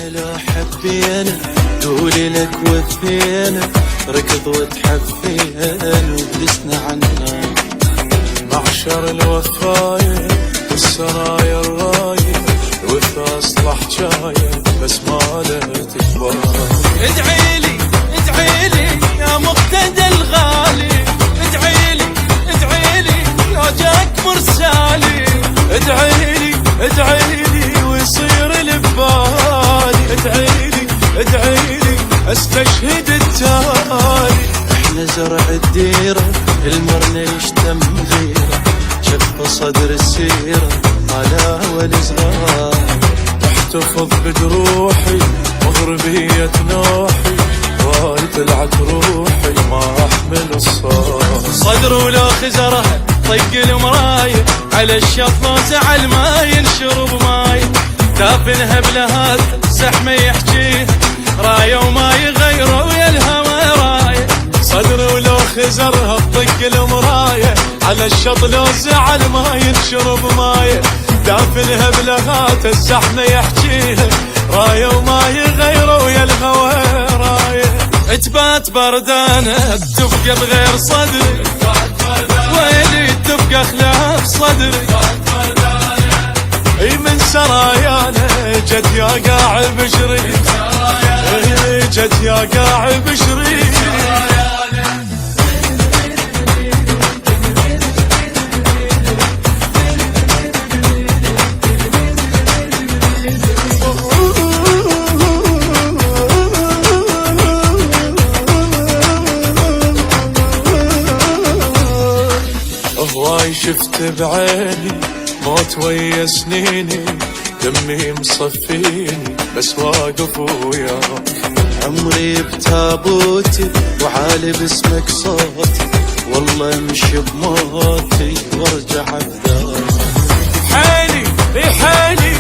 لو حبينا قولي لك وفينا ركض وتحفينا وجلسنا عنا معشر الوفاية والسرايا الراية الوفا اصلح جاية بس ما له تكبر. ادعيلي ادعيلي يا مقتدى الغالي، ادعيلي ادعيلي يا جاك مرسالي، ادعيلي ادعيلي ويصير لبالي، ادعيلي ادعيلي استشهد التالي. احنا زرع الديرة المرنا يشتم غيرة، شف صدر السيرة على والصغار. احتفظ بجروحي مغربية نوحي، واي طلعت روحي ما احمل الصار. صدر ولو خزرها طق المراية على الشط نازع الماي نشرب ماي، دافنها بلهات زحمة يحجيه راية وما يغيره ويا الهوى راية. صدر ولو خزرها طق المراية على الشط نازع الماي نشرب ماي، دافنها بلهات الزحمة يحجيها راية وما يغيره ويا الهوى راية. تبات بردانة تبقى بغير صدري، ويلي تبقى خلاف صدري. اي من سرايانا جت يا قاع بشري، جت يا قاع بشري. هواي شفت بعيني موت ويا سنيني، دمي مصفيني بس واقف وياك. عمري بتابوتي وعالي باسمك صوتي، والله امشي بموتي وارجع بذاك. حالي بحالي